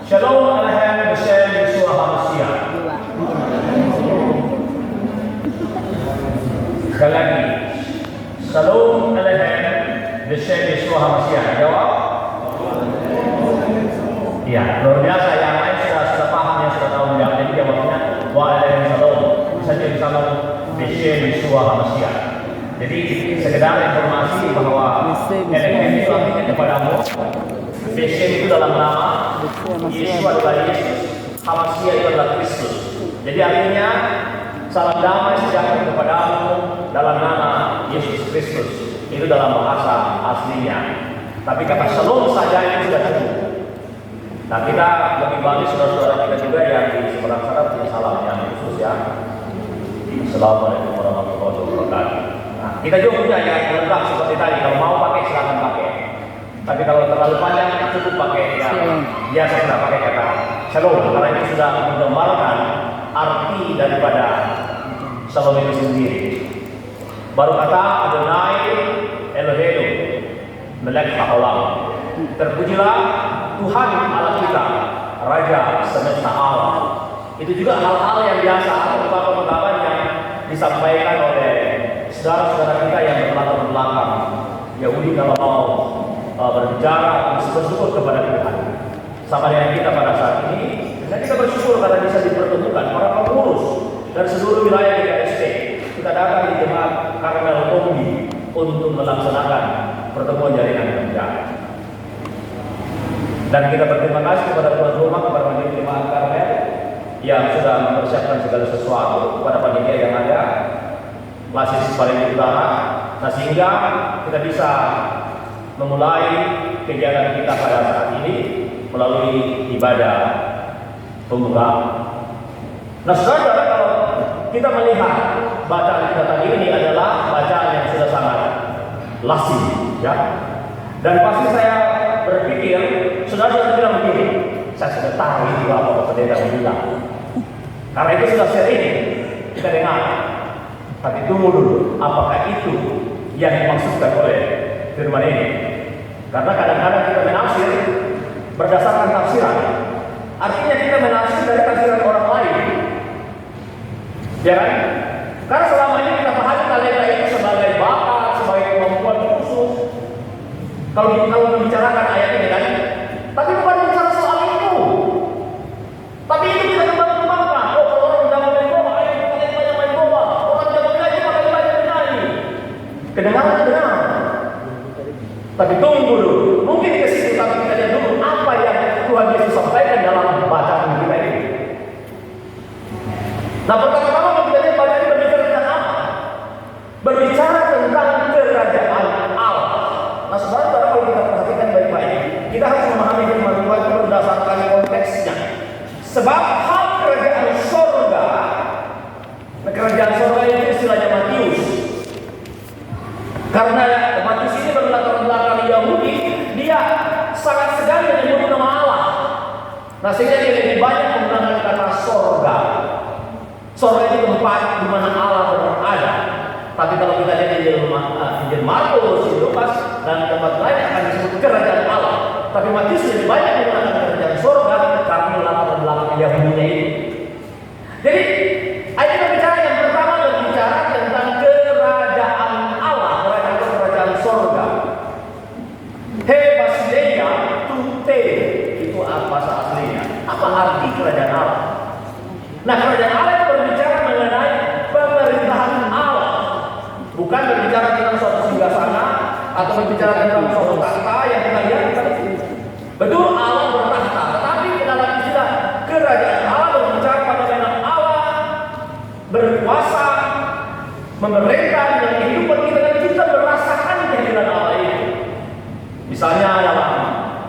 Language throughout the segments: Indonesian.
Shalom Aleichem B'Shem Yeshua HaMashiach. Sekali lagi, Shalom Aleichem B'Shem Yeshua HaMashiach. Jawab? Iya, luar biasa. Yang lain sudah paham, yang sudah tahu menjawab. Jadi jawabnya Wa'alaikum Shalom. Bisa jadi Shalom B'Shem Yeshua HaMashiach. Jadi sekedar informasi bahwa Aleichem itu artinya kepadamu. B'Shem itu dalam nama, Yesus adalah Yesus, HaMashiach itu adalah Kristus. Jadi artinya salam damai sejahtera kepadamu dalam nama Yesus Kristus. Itu dalam bahasa aslinya. Tapi kata Shalom saja itu sudah cukup. Nah, kita lebih banyak saudara-saudara kita juga yang di seberang sana punya salam yang khusus ya. Assalamualaikum warahmatullahi wabarakatuh. Nah, kita juga punya yang lengkap seperti tadi. Kalau mau pakai silakan pakai. Tapi kalau terlalu panjang cukup pakai ya biasa kita pakai kata Shalom, karena itu sudah menggambarkan arti daripada Shalom itu sendiri. Baru kata Adonai Eloheinu melek haolam. Terpujilah Tuhan Allah kita, Raja semesta alam. Itu juga hal-hal yang biasa, ungkapan-ungkapan yang disampaikan oleh saudara-saudara kita yang berlatar belakang Yahudi kalau mau berbicara, bersyukur kepada Tuhan. Sama dengan kita pada saat ini, dan kita bersyukur karena bisa dipertemukan para pengurus dari seluruh wilayah di KST. Kita datang di Jemaat Karmel Tombi untuk melaksanakan pertemuan jaringan kerja. Dan kita berterima kasih kepada tuan rumah, kepada panitia Jemaat Karmel yang sudah mempersiapkan segala sesuatu, kepada panitia yang ada, Klasis paling utara, nah sehingga kita bisa memulai kegiatan kita pada saat ini melalui ibadah pembukaan. Nah, saudara, kalau kita melihat bacaan kita tadi ini adalah bacaan yang sudah sangat lasih, ya. Dan pasti saya berpikir, saudara bilang begini, saya sudah tahu itu apa pendeta bilang. Karena itu sudah sering kita dengar. Tapi tunggu dulu, apakah itu yang dimaksudkan oleh firman ini? Karena kadang-kadang kita menafsir berdasarkan tafsiran. Artinya kita menafsir dari tafsiran orang lain. Ya kan? Karena selama ini kita pahami talenta itu sebagai bakat, sebagai kemampuan khusus. Kalau membicarakan ayat ini kan, tapi bukan bicara soal itu. Tapi itu kita kembang-kembangkan. Oh, kalau orang jangan main bola, ayo kita banyak main bola. Orang jangan menyanyi, maka banyak menyanyi. Kedengaran benar. Tapi tunggu dulu, mungkin ke situ tapi kita lihat dulu apa yang Tuhan Yesus sampaikan dalam bacaan kita ini. Nah, pertama-tama kita lihat bacaan ini berbicara tentang apa? Berbicara tentang kerajaan Allah. Nah, saudara, kalau kita perhatikan baik-baik, kita harus memahami firman Tuhan itu berdasarkan konteksnya. Sebab hal kerajaan sorga, kerajaan sorga itu istilahnya Matius. Karena Matius ini berlatar belakang Yahudi, dia sangat sekali menyebut nama Allah. Nah, sehingga dia lebih banyak menggunakan kata sorga. Sorga itu tempat di mana Allah berada. Tapi kalau kita lihat Injil Markus, Lukas, dan tempat lain akan disebut kerajaan Allah. Tapi Matius lebih banyak menggunakan kerajaan sorga karena latar belakang Yahudinya itu. Jadi, ayat berbicara yang pertama berbicara tentang kerajaan Allah, kerajaan sorga. He basileia tute, itu apa bahasa aslinya? Apa arti kerajaan Allah? Nah, kerajaan Allah itu berbicara mengenai pemerintahan Allah, bukan berbicara tentang suatu singgasana atau berbicara tentang suatu tahta yang kita lihat. Betul, Allah bertahta, tetapi dalam istilah kerajaan Allah berbicara bagaimana Allah berkuasa, memerintah dan kehidupan kita, dan kita merasakan kehadiran Allah itu. Misalnya adalah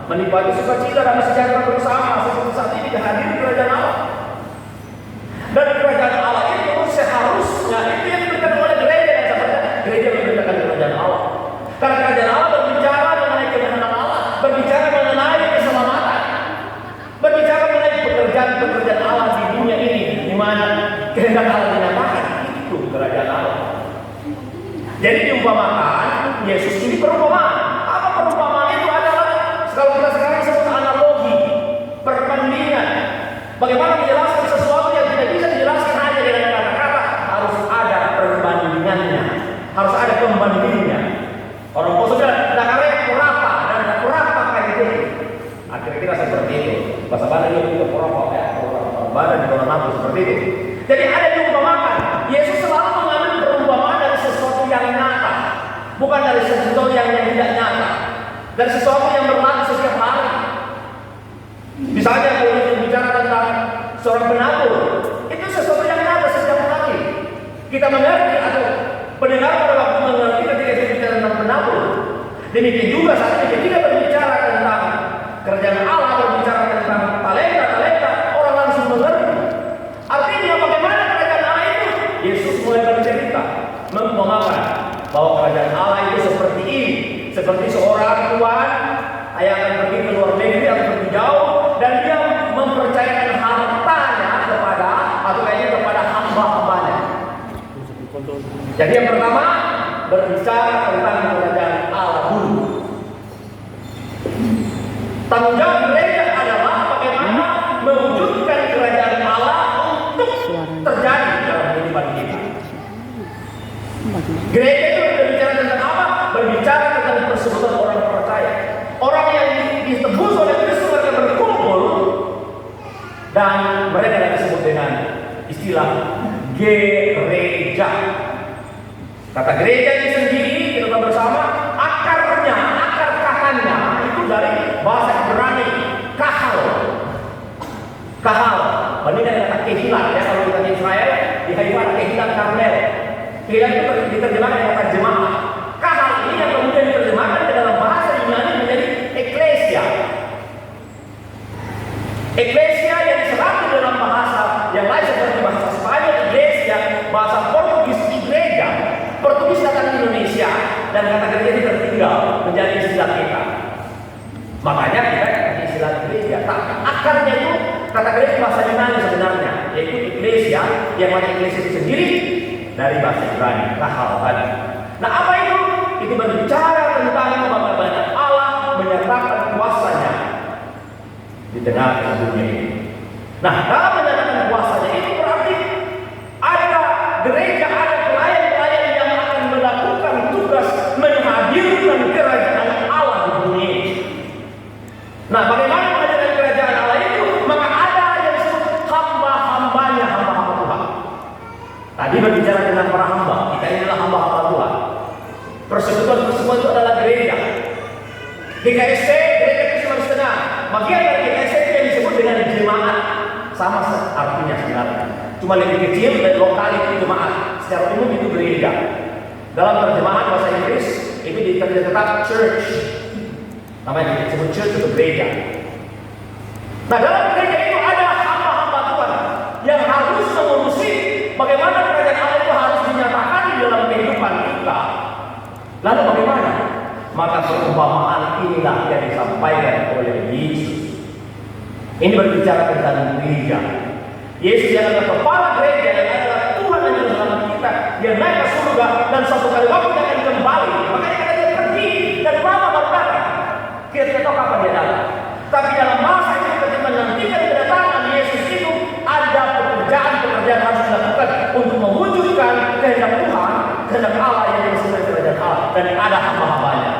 menikmati sukacita dan sejahtera bersama seperti saat ini kehadiran kerajaan Allah. Dan kerajaan Allah itu seharusnya itu yang diberikan oleh gereja, yang sebenarnya gereja memberitakan kerajaan Allah. Karena kerajaan Allah berbicara mengenai kebenaran Allah, berbicara mengenai keselamatan, berbicara mengenai pekerjaan Allah di dunia ini, di mana kehendak Allah dinyatakan. Itu kerajaan Allah. Jadi diumpamakan Yesus ini perumpamaan. Apa perumpamaan itu adalah? Kalau kita sekarang sebut Bahasa Banda itu perokok ya, Banda di dalam aku seperti itu. Jadi ada diumpamakan. Yesus selalu mengambil perumpamaan dari sesuatu yang nyata, bukan dari sesuatu yang tidak nyata, dari sesuatu yang berlaku setiap hari. Misalnya kalau bicara tentang seorang penabur, itu sesuatu yang nyata setiap hari. Kita mengerti atau pendengar pada waktu mengerti ketika kita bicara tentang penabur. Demikian juga saat ini ketika berbicara tentang kerajaan Allah, berbicara tentang talenta, orang langsung mengerti. Artinya bagaimana kerajaan Allah itu? Yesus mulai bercerita, mengumpamakan bahwa kerajaan Allah itu seperti ini, seperti seorang tuan yang akan pergi ke luar negeri atau pergi jauh, dan dia mempercayakan hartanya kepada hamba-hambanya. Jadi yang pertama berbicara tentang kerajaan Allah dulu. Tanggung jawab gereja adalah bagaimana mewujudkan kerajaan Allah untuk terjadi dalam kehidupan kita. Gereja itu berbicara tentang apa? Berbicara tentang persekutuan orang percaya. Orang yang ditebus oleh Kristus, mereka berkumpul dan mereka disebut dengan istilah gereja. Kata gereja ini sendiri kita bersama, akar kahannya itu dari bahasa Ibrani kahal. Banding dengan kata kehilat ya, kalau kita di Israel di Haifa ada kehilat Karmel. Kehilat itu diterjemahkan dengan kata jemaah. Kahal ini yang kemudian diterjemahkan ke dalam bahasa Yunani menjadi eklesia. Eklesia yang diserap dalam bahasa yang lain seperti bahasa Spanyol iglesia, bahasa Portugis igreja. Portugis datang ke Indonesia dan kata gereja itu tertinggal menjadi istilah kita. Makanya kita pakai istilah gereja. Tapi akarnya itu kata gereja bahasa Yunani sebenarnya, yaitu iglesia yang mana iglesia itu sendiri dari bahasa Ibrani, kahal tadi. Nah apa itu? Itu berbicara tentang bagaimana Allah menyatakan kuasanya di tengah dunia ini. Nah dalam menyatakan kuasanya itu berarti ada gereja, ada pelayan-pelayan yang akan melakukan tugas menghadirkan kerajaan Allah di dunia ini. Nah bagaimana menghadirkan kerajaan Allah itu? Maka ada yang disebut hamba-hambanya, hamba-hamba Tuhan. Tadi berbicara tentang para hamba, kita inilah hamba-hamba Tuhan. Persekutuan itu adalah gereja. GKST, gereja Kristen Setengah. Bagian dari GKST itu yang disebut dengan jemaat. Sama artinya sebenarnya. Cuma lebih kecil dan lokal itu jemaat. Secara umum itu gereja. Dalam terjemahan bahasa Inggris itu tetap church. Namanya disebut church itu gereja. Nah dalam gereja itu ada hamba-hamba Tuhan yang harus mengurusi bagaimana kerajaan Allah itu harus dinyatakan di dalam kehidupan kita. Lalu bagaimana? Maka perumpamaan inilah yang disampaikan oleh Yesus. Ini berbicara tentang gereja. Yesus yang adalah kepala gereja, yang adalah Tuhan yang bersama kita, dia naik ke surga dan suatu kali waktu dia akan kembali. Makanya kita dia pergi dan lama baru datang. Kita tidak tahu kapan dia datang. Tapi dalam masa itu ketika menantikan kedatangan Yesus itu ada pekerjaan harus dilakukan untuk mewujudkan kehendak Tuhan, kehendak Allah yang disebut kerajaan Allah, dan ada hamba-hambanya.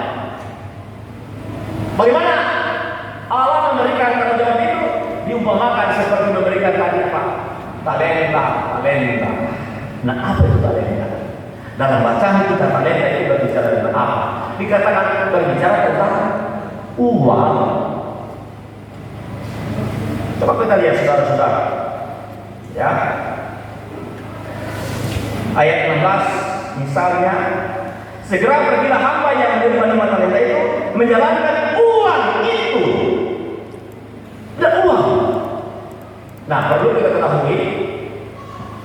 Bagaimana Allah memberikan tanggung jawab itu? Diumpamakan seperti memberikan tadi Pak, talenta. Nah apa itu talenta? Dalam bacaan kita talenta itu berbicara tentang apa? Dikatakan berbicara tentang uang. Coba kita lihat saudara-saudara, ya. Ayat 16 misalnya, segera pergilah hamba yang menerima 5 talenta itu menjalankan uang itu. Dan uang. Nah perlu kita ketahui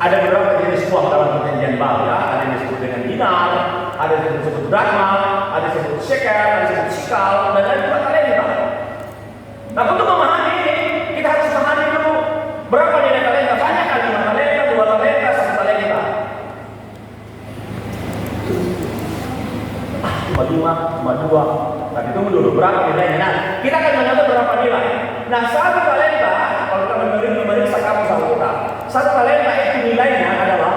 ada beberapa jenis uang dalam perjanjian baru ya. Ada yang disebut dengan dinar, ada yang disebut drachma, ada yang disebut shekel, ada yang disebut shikal, dan ada juga talenta. Nah untuk memahami ini kita harus memahami dulu berapa nilai talenta. Banyak kan 5 talenta, 2 talenta, 1 talenta. Cuma 5, cuma 2. Tapi tunggu dulu berapa nilainya. Nah kita akan mengatur berapa nilai. Nah 1 talenta, kalau kita memeriksa kamus Alkitab, 1 talenta itu nilainya adalah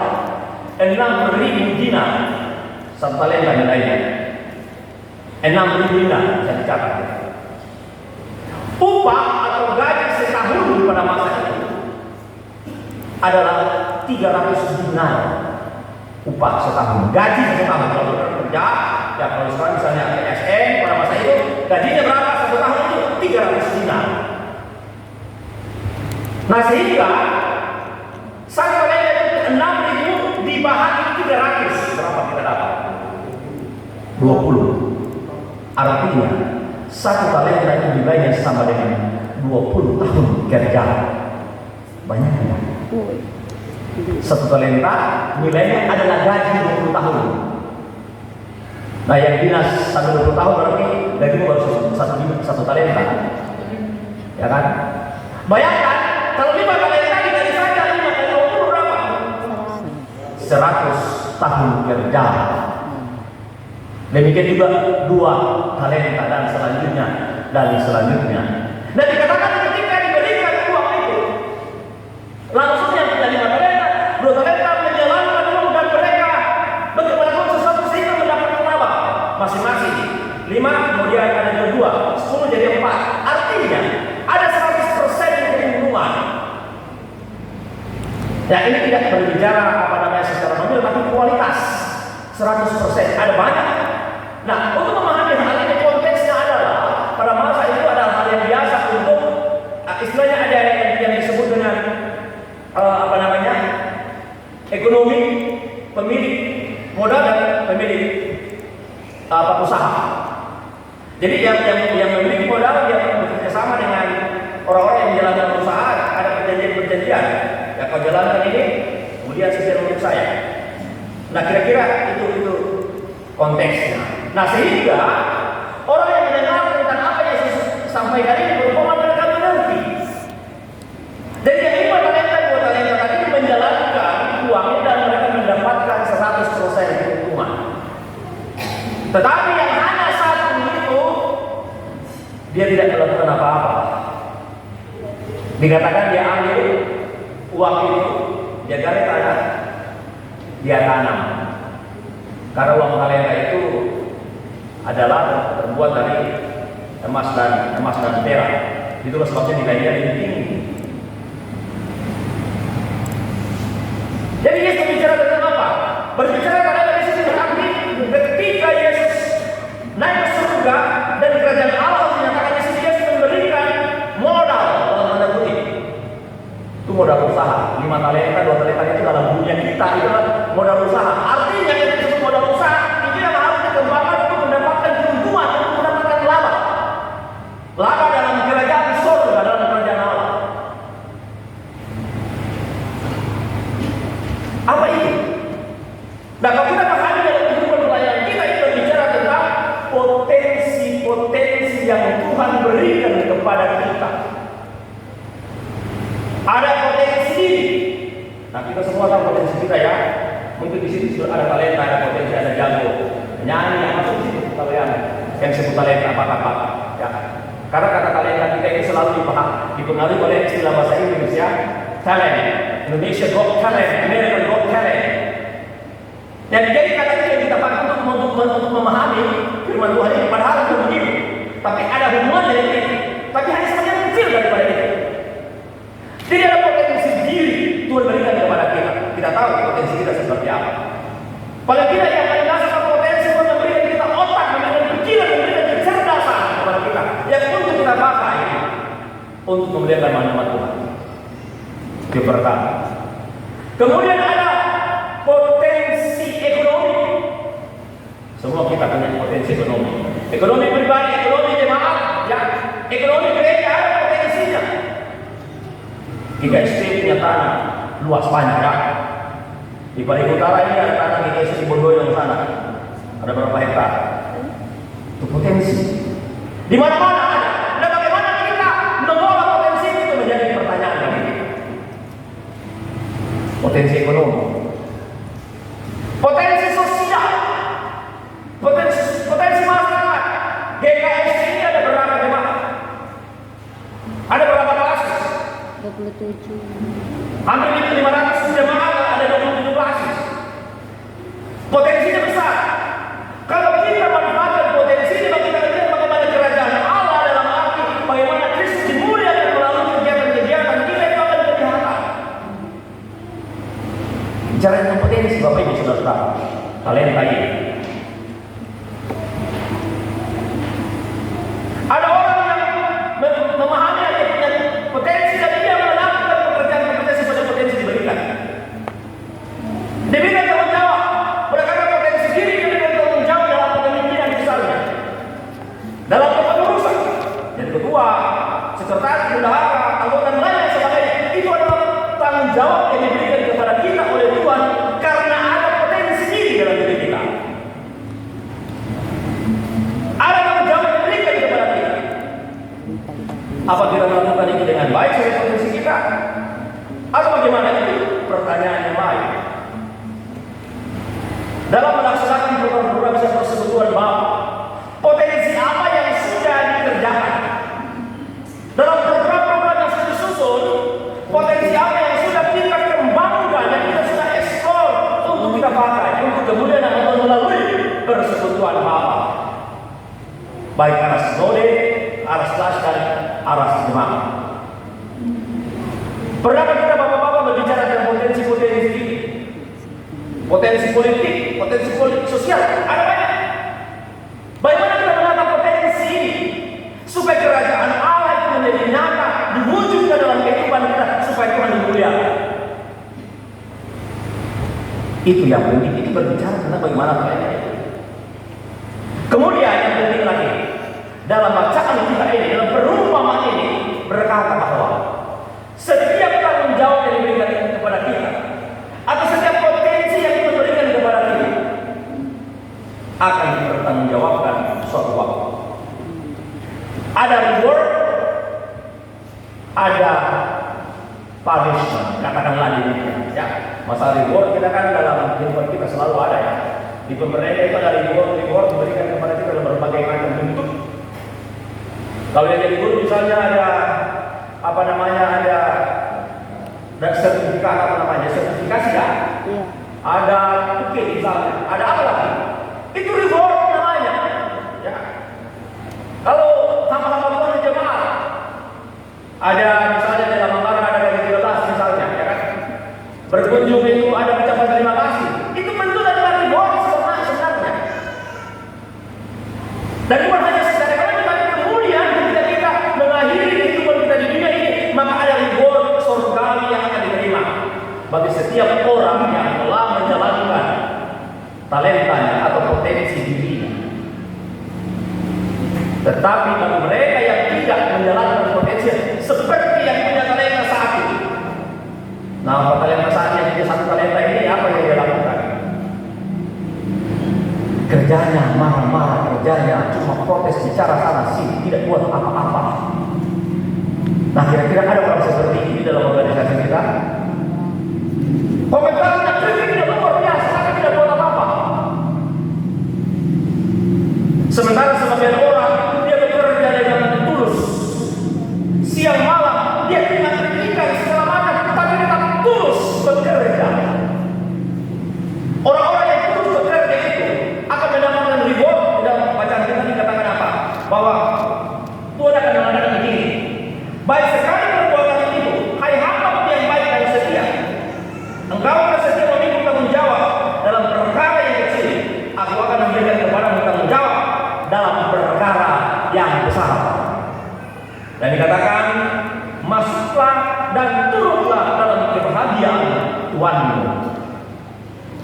6.000 dinar. 1 talenta nilainya 6.000 dinar, bisa dicatat. Upah atau gaji setahun adalah 300 dinar upah setahun, gaji setahun. Kalau benar kerja, ya kalau sekarang misalnya ASN pada masa itu gajinya berapa satu tahun itu? 300 dinar. Nah sehingga satu talenta itu 6.000 dibahagi 300, berapa kita dapat? 20. Artinya satu talenta itu nilainya sama dengan 20 tahun kerja. Banyak ya? Satu talenta nilainya adalah gaji 20 tahun. Nah yang dinas sampai 20 tahun berarti gajimu baru satu talenta. Ya kan? Bayangkan kalau 5 talenta dikali saja 5 kali 20 berapa? 100 tahun kerja. Demikian juga 2 talenta dan selanjutnya. Dan dikatakan ketika diberikan uang itu, langsung yang punya 5 talenta, 2 talenta menjalankan uang dan mereka berkepada sesuatu sehingga mendapat laba masing-masing. 5 kemudian ada 2, 10 jadi 4. Artinya ada 100% keuntungan. Ya ini tidak berbicara apa namanya secara nominal, tapi kualitas 100%. Ada banyak. Nah untuk memahami hal ini konteksnya adalah pada masa itu adalah hal yang biasa untuk istilahnya ada yang disebut dengan ekonomi pemilik modal dan pemilik usaha. Jadi yang memiliki modal dia bekerja sama dengan orang-orang yang menjalankan usaha, ada perjanjian. Ya kau jalankan ini, kemudian sekian untuk saya. Nah kira-kira itu konteksnya. Nah sehingga orang yang mendengar tentang apa yang Yesus sampaikan ini berumpama mereka mengerti. Dan yang 5 talenta 2 talenta tadi menjalankan uangnya dan mereka mendapatkan 100% keuntungan. Tetapi yang hanya satu itu dia tidak melakukan apa-apa. Dikatakan dia ambil uang itu, dia gali tanah, dia tanam. Karena uang talenta itu adalah terbuat dari emas dan perak. Itulah sebabnya nilainya lebih tinggi. Jadi Yesus berbicara tentang apa? Berbicara pada Yesus berarti ketika Yesus naik ke surga dan kerajaan Allah menyatakan Yesus memberikan modal dalam tanda kutip. Itu modal usaha. 5 talenta, 2 talenta itu dalam dunia kita itu modal usaha. Artinya yang disebut modal usaha itu yang harus dikembangkan untuk mendapatkan keuntungan, untuk mendapatkan laba. Laba dalam kerajaan surga, dalam kerajaan Allah. Apa itu? Nah kalau kita pahami dalam kehidupan pelayanan kita itu berbicara tentang potensi yang Tuhan berikan kepada kita. Ada potensi. Nah kita semua tahu potensi kita ya. Mungkin di sini sudah ada talenta, ada potensi, ada jago nyanyi yang masuk di situ kalian yang disebut talenta apa-apa ya. Karena kata talenta kita ini selalu dipengaruhi oleh istilah bahasa Inggris ya, talent. Indonesia got talent, America got talent. Dan jadi kata itu yang kita pakai untuk memahami firman Tuhan ini. Padahal itu begitu, tapi ada hubungan dengan ini. Tapi hanya sebagian kecil daripada itu. Tidak ada potensi diri Tuhan berikan kepada kita. Kita tahu potensi kita seperti apa. Paling tidak yang paling dasar potensi Tuhan memberikan kita otak, memberikan pikiran, memberikan kecerdasan kepada kita. Yang untuk kita pakai untuk memuliakan nama Tuhan. Yang pertama. Kemudian ada potensi ekonomi. Semua kita punya potensi ekonomi. Ekonomi pribadi, ekonomi jemaat, ya. Ekonomi gereja ada potensinya. GKST punya tanah luas banyak. Di Bali Utara ini ada tanah GKST di Bondoyo sana. Ada berapa hektar? Itu potensi. Di mana-mana ada. Nah, bagaimana kita mengolah potensi itu menjadi pertanyaan bagi kita. Potensi ekonomi, potensi sosial, potensi masyarakat. GKST ini ada berapa jemaat? Ada berapa kelas? 27. Hampir 500 jemaat, ada 27 klasis. Potensinya besar. Kalau kita manfaatkan potensi ini, bagi kita lihat bagaimana kerajaan Allah dalam arti bagaimana Kristus dimuliakan melalui kegiatan-kegiatan kita itu akan kelihatan. potensi Bapak Ibu Saudara, talenta ini. Ada orang yang memahami dia punya potensi dan dia melakukan pekerjaan-pekerjaan sesuai potensi diberikan. Diberikan tanggung jawab, berdasarkan potensi diri diberikan tanggung jawab dalam kepemimpinan besarnya, dalam kepengurusan. Yang kedua, sekretaris, bendahara, anggota lain dan sebagainya. Itu adalah tanggung jawab yang diberikan kepada kita oleh Tuhan karena ada potensi diri dalam diri kita. Ada tanggung jawab yang diberikan kepada kita. Apa kita melakukan ini dengan baik sesuai potensi kita? Atau bagaimana itu? Pertanyaan yang baik. Dalam melaksanakan program-program persekutuan Bapa, potensi apa yang sudah dikerjakan? Dalam program-program yang sudah disusun, potensi apa yang sudah kita kembangkan dan kita sudah eksplor untuk kita pakai untuk kemudian melalui persekutuan Bapa, baik arah sinode, arah kelas dan arah jemaat. Pernahkah kita bapak-bapak berbicara tentang potensi-potensi ini? Potensi politik, potensi sosial, ada banyak. Bagaimana kita menata potensi ini supaya kerajaan Allah itu menjadi nyata, diwujudkan dalam kehidupan kita supaya Tuhan dimuliakan. Itu yang penting. Itu berbicara tentang bagaimana mereka itu. Kemudian yang penting lagi, dalam bacaan kita ini, dalam perumpamaan ini berkata bahwa setiap tanggung jawab yang diberikan kepada kita atau setiap potensi yang kita berikan kepada kita akan dipertanggungjawabkan suatu waktu. Ada reward, ada punishment, katakanlah demikian. Ya, masalah reward kita kan dalam kehidupan kita selalu ada ya. Di pemerintah itu ada reward diberikan kepada kita dalam berbagai macam bentuk. Kalau yang jadi guru misalnya ada ada sertifikasi ya. Iya. Ada ukir misalnya, ada apa lagi? Itu reward namanya. Ya. Kalau sama-sama Tuhan jemaat, ada misalnya dalam anggaran ada gaji 13 misalnya, ya kan? Berkunjung itu ada ucapan terima kasih. Itu bentuk adalah reward sebenarnya. Dan bukan hanya secara tapi kemudian ketika kita mengakhiri kehidupan kita di dunia ini, maka ada reward surgawi yang akan diterima bagi setiap orang yang telah menjalankan talentanya atau potensi dirinya. Tetapi bagi mereka yang tidak menjalankan potensi seperti yang punya talenta saat ini, nah apa talenta saat yang punya satu talenta ini apa yang dia lakukan? Kerjanya marah-marah, kerjanya cuma protes, bicara sana sini, tidak buat apa-apa. Nah kira-kira ada orang seperti ini dalam organisasi kita? Komentarnya kritik tidak luar biasa, tapi tidak buat apa-apa. Sementara sebagian orang dia bekerja dengan tulus, siang malam dia terima kritikan segala macam, tapi tetap tulus bekerja. Orang-orang yang tulus bekerja itu akan mendapatkan reward. Dalam bacaan kita dikatakan apa? Bahwa Tuhan akan mengadakan begini. Baik sekali perbuatan itu, hai hamba yang baik dan setia. Engkau bersedia memikul tanggung jawab dalam perkara yang kecil, aku akan memberikan kepadamu tanggung jawab dalam perkara yang besar. Dan dikatakan, masuklah dan turutlah dalam kebahagiaan Tuhanmu.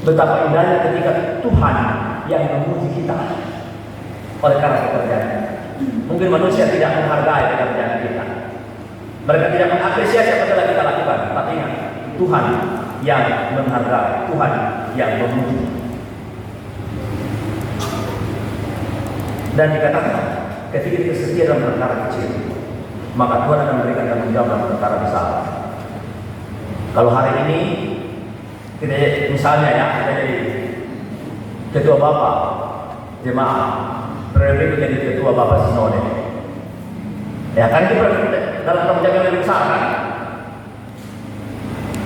Betapa indahnya ketika Tuhan yang memuji kita oleh karena pekerjaan. Mungkin manusia tidak menghargai pekerjaan kita. Mereka tidak mengapresiasi apa yang telah kita lakukan. Tapi ingat, Tuhan yang menghargai, Tuhan yang memuji. Dan dikatakan, ketika kita setia dalam perkara kecil, maka Tuhan akan memberikan tanggung jawab dalam perkara besar. Kalau hari ini kita misalnya ya, kita jadi ketua bapak jemaat, periode jadi ketua bapak sinode. Ya kan itu dalam tanggung jawab yang lebih besar kan?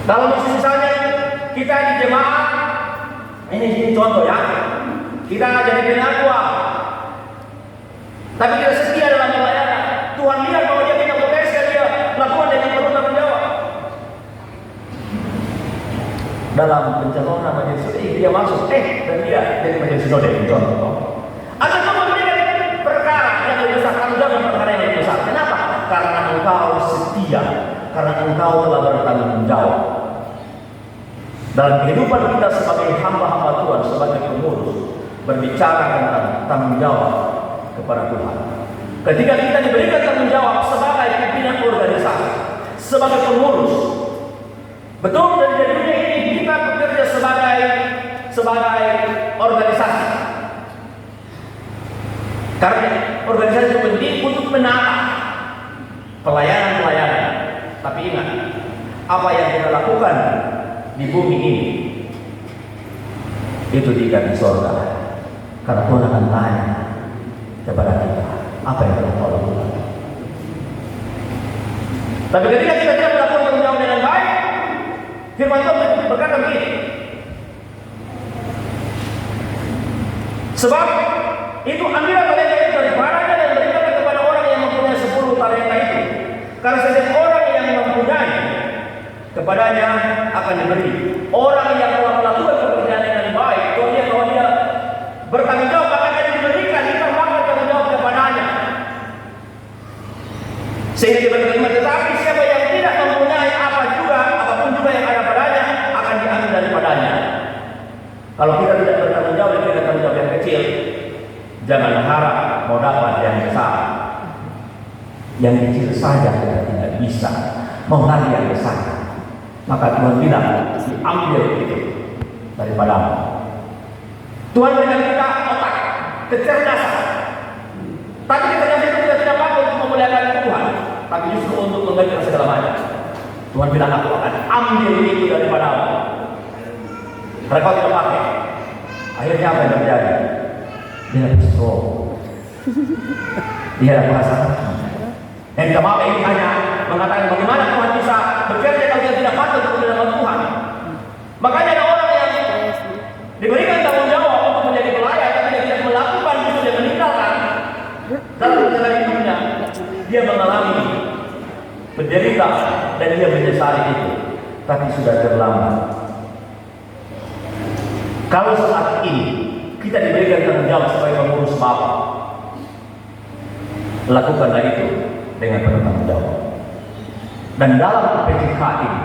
Kalau misalnya kita di jemaat, ini contoh ya, kita nggak jadi penatua, tapi kita setia dalam pelayanan. Tuhan lihat bahwa dia punya potensi dan dia lakukan dengan penuh tanggung jawab. dalam pencalonan majelis sinode, dia masuk, dan dia jadi majelis sinode, contoh. Atau memberikan perkara yang lebih besar, tanggung jawab perkara yang lebih besar. Kenapa? Karena engkau setia, karena engkau telah bertanggung jawab. Dalam kehidupan kita sebagai hamba-hamba Tuhan, sebagai pengurus, berbicara tentang tanggung jawab kepada Tuhan. Ketika kita diberikan tanggung jawab sebagai pimpinan organisasi, sebagai pengurus, betul, dan di dunia ini kita bekerja sebagai organisasi. Karena organisasi itu penting untuk menata pelayanan-pelayanan. Tapi ingat, apa yang kita lakukan di bumi ini itu diikat di surga. Karena Tuhan akan tanya kepada kita, apa yang telah kau lakukan? Tapi ketika kita tidak melakukan tanggung jawab dengan baik, firman Tuhan berkata begini. Sebab itu ambillah talenta itu daripadanya dan berikan kepada orang yang mempunyai 10 talenta itu. Karena setiap orang yang mempunyai, kepadanya akan diberi. Orang yang telah melakukan pekerjaan dengan baik, kalau dia bertanggung jawab, akan diberikan ditambahkan tanggung jawab kepadanya. Sehingga dia berterima. Tetapi siapa yang tidak mempunyai apapun juga yang ada padanya, akan diambil daripadanya. Kalau kita tidak bertanggung jawab, kita bertanggung jawab yang kecil, jangan harap mau dapat yang besar. Yang kecil saja kita tidak bisa, mau lagi yang besar. Maka Tuhan bilang, diambil itu daripadamu. Tuhan berikan kita otak, kecerdasan. Tapi kecerdasan itu kita tidak pakai untuk memuliakan Tuhan, tapi justru untuk menggantikan segala macam. Tuhan bilang, aku akan ambil itu daripadamu. Karena kau tidak pakai. Akhirnya apa yang terjadi? Dia ada stroke. Dia ada masalah. Dan kita mau ini hanya mengatakan bagaimana Tuhan bisa bekerja kalau dia tidak patut untuk dalam Tuhan. Makanya ada orang yang diberikan tanggung jawab untuk menjadi pelayan, tapi dia tidak melakukan, justru dia meninggalkan. Dalam perjalanan hidupnya, dia mengalami penderitaan dan dia menyesali itu. Tapi sudah terlambat. Kalau saat ini kita diberikan tanggung jawab sebagai pengurus Bapa, lakukanlah itu dengan penuh tanggung jawab. Dan dalam PKK ini,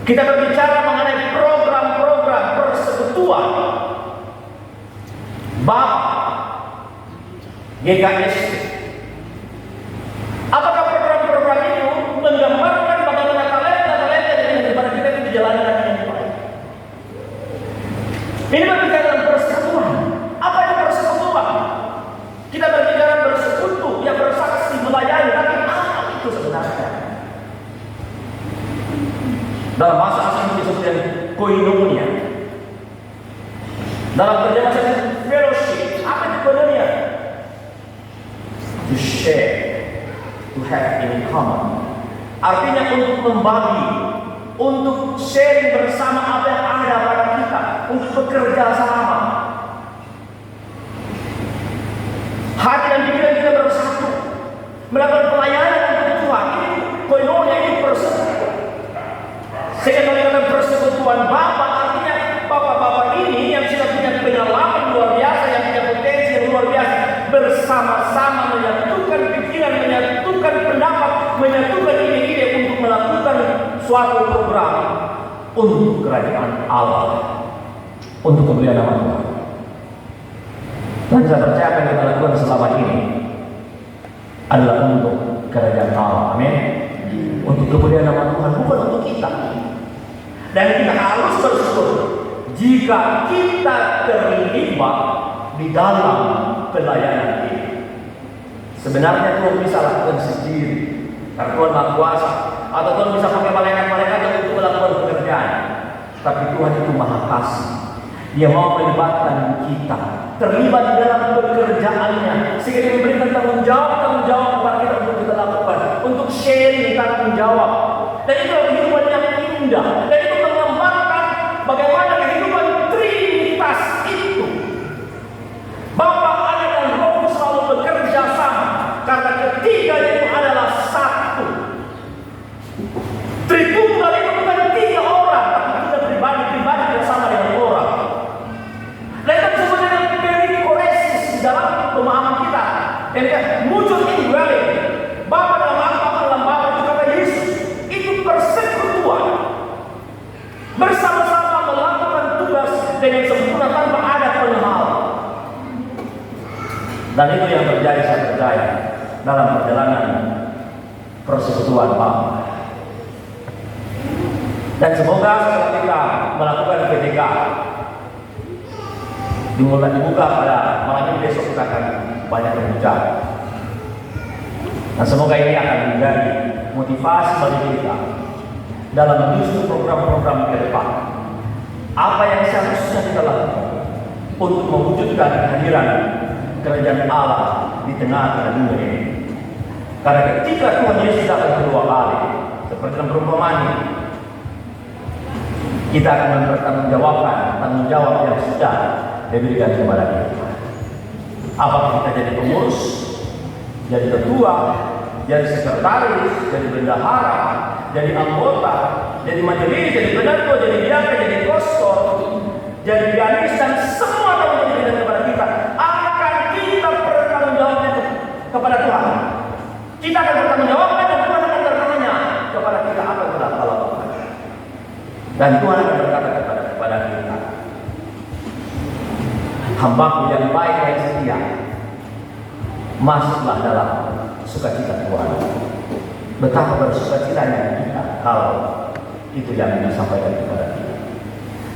kita berbicara mengenai program-program persekutuan Bapa GKS. Apakah program-program itu menggambarkan bagaimana talenta-talenta yang kepada kita itu dijalankan dengan baik? Ini berbicara tentang persekutuan. Apa itu persekutuan? Kita berbicara bersekutu, yang bersaksi, melayani. Tapi apa itu sebenarnya? Dalam bahasa asing disebut dengan koinonia. Dalam terjemahan fellowship, apa itu koinonia? To share, to have in common. Artinya untuk membagi, untuk sharing bersama apa yang ada pada kita, untuk bekerja sama. Hati dan pikiran kita bersatu, melakukan pelayanan untuk Tuhan. Ini koinonia, ini persekutuan. Sehingga kalian persekutuan Bapa, artinya Bapak-bapak ini yang sudah punya pengalaman luar biasa, yang punya potensi yang luar biasa, bersama-sama menyatukan pikiran, menyatukan pendapat, menyatukan ide-ide untuk melakukan suatu program untuk kerajaan Allah, untuk kemuliaan nama Tuhan. Dan saya percaya apa yang kita lakukan selama ini adalah untuk kerajaan Allah. Amin. Untuk kemuliaan nama Tuhan, bukan untuk kita. Dan kita harus bersyukur jika kita terlibat di dalam pelayanan ini. Sebenarnya Tuhan bisa lakukan sendiri, karena Tuhan Maha Kuasa, atau Tuhan bisa pakai malaikat-malaikat untuk melakukan pekerjaan. Tapi Tuhan itu Maha Kasih. Dia mau melibatkan kita, terlibat di dalam pekerjaannya, sehingga dia memberikan tanggung jawab kepada kita untuk kita lakukan, untuk sharing tanggung jawab. Dan itu adalah kehidupan yang indah. Dan itu menggambarkan bagaimana kehidupan Trinitas itu. Bapa, Anak dan Roh selalu bekerja sama, karena ketiganya itu adalah satu. Tritunggal itu bukan 3 orang, tapi persekutuan Bapa. Dan semoga setelah kita melakukan PDK dimulai dibuka pada malam ini, besok kita akan banyak berbicara. Dan semoga ini akan menjadi motivasi bagi kita dalam menyusun program-program ke depan. Apa yang seharusnya kita lakukan untuk mewujudkan kehadiran kerajaan Allah di tengah dunia ini. Karena ketika Tuhan Yesus datang kedua kali, seperti dalam perumpamaan ini, kita akan mempertanggungjawabkan tanggung jawab yang sudah diberikan kepada kita. Apakah kita jadi pengurus, jadi ketua, jadi sekretaris, jadi bendahara, jadi anggota, jadi majelis, jadi pendatua, jadi biaka, jadi kostor, jadi pianis, dan semua yang diberikan kepada kita akan kita bertanggungjawabkan kepada Tuhan. Kita akan bertanggungjawabkan dan Tuhan akan bertanya kepada kita apa yang telah kita lakukan. Dan Tuhan akan berkata kepada kita, hamba-Ku yang baik dan setia, masuklah dalam sukacita Tuhan. Betapa bersukacitanya kita kalau itu yang disampaikan kepada kita.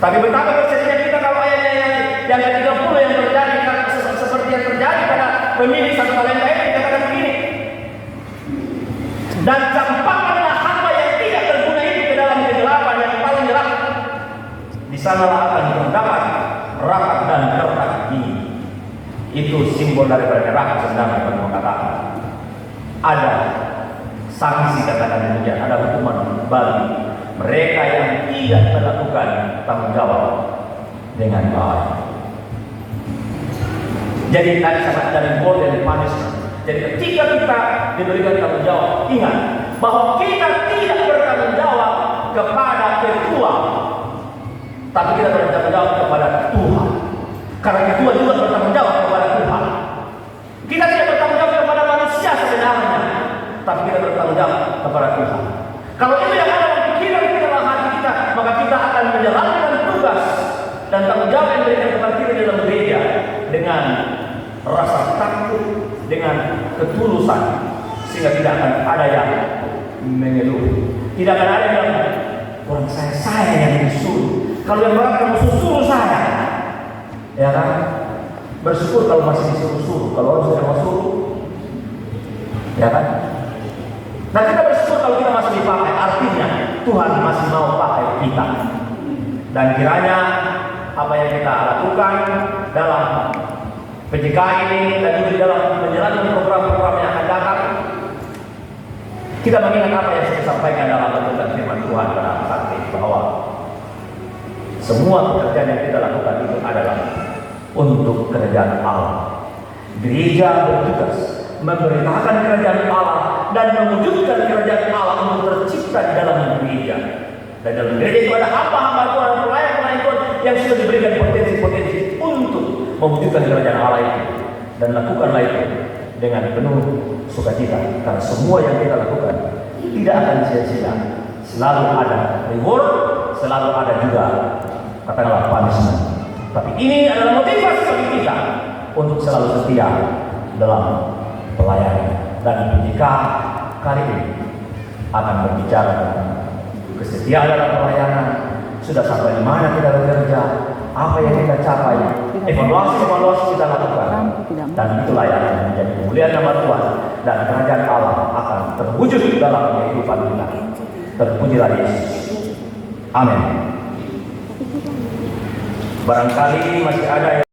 Tapi betapa bersedihnya kita kalau ayatnya yang ke-30 yang terjadi seperti yang terjadi pada pemilik satu talenta ini dikatakan begini. Dan campakkanlah hamba yang tidak berguna itu ke dalam kegelapan yang paling gelap. Di sanalah akan terdapat neraka dan tertak dingin. Itu simbol daripada neraka. Sedang mengatakan ada sanksi, katakan demikian, ada hukuman bagi mereka yang tidak melakukan tanggung jawab dengan baik. Jadi tadi sangat ada reward dan punishment. Jadi ketika kita diberikan tanggung jawab, ingat bahwa kita tidak bertanggung jawab kepada ketua, tapi kita bertanggung jawab kepada Tuhan. Karena ketua juga bertanggung jawab kepada Tuhan. Kita tidak bertanggung jawab kepada manusia sebenarnya, tapi kita bertanggung jawab kepada Tuhan. Kalau itu yang ada dalam pikiran kita, dalam hati kita, maka kita akan menjalankan tugas dan tanggung jawab yang diberikan kepada kita dalam gereja dengan rasa takut, dengan ketulusan, sehingga tidak akan ada yang mengeluh. Tidak akan ada yang orang saya yang disuruh. Kalau yang orang suruh saya, ya kan? Bersyukur kalau masih disuruh-suruh. Kalau orang sudah mau suruh, ya kan? Nah, kita bersyukur kalau kita masih dipakai. Artinya Tuhan masih mau pakai kita. Dan kiranya apa yang kita lakukan dalam PJK ini dan juga dalam menjalankan program-program yang akan datang, kita mengingat apa yang saya sampaikan dalam bentuk firman Tuhan pada saat ini, bahwa semua pekerjaan yang kita lakukan itu adalah untuk kerajaan Allah. Gereja bertugas memberitakan kerajaan Allah dan mewujudkan kerajaan Allah untuk tercipta di dalam gereja. Dan dalam gereja itu ada hamba-hamba Tuhan, pelayan-pelayan Tuhan yang sudah diberikan potensi-potensi untuk mewujudkan kerajaan Allah itu. Dan lakukanlah itu dengan penuh sukacita, karena semua yang kita lakukan tidak akan sia-sia. Selalu ada reward, selalu ada juga katakanlah punishment. Tapi ini adalah motivasi bagi kita untuk selalu setia dalam pelayanan. Dan ketika kali ini akan berbicara tentang kesetiaan dalam pelayanan, sudah sampai di mana kita bekerja, apa yang kita capai, evaluasi kita lakukan, dan itulah yang akan menjadi kemuliaan nama Tuhan dan kerajaan Allah akan terwujud dalam kehidupan kita. Terpujilah Yesus. Amin. Barangkali masih ada yang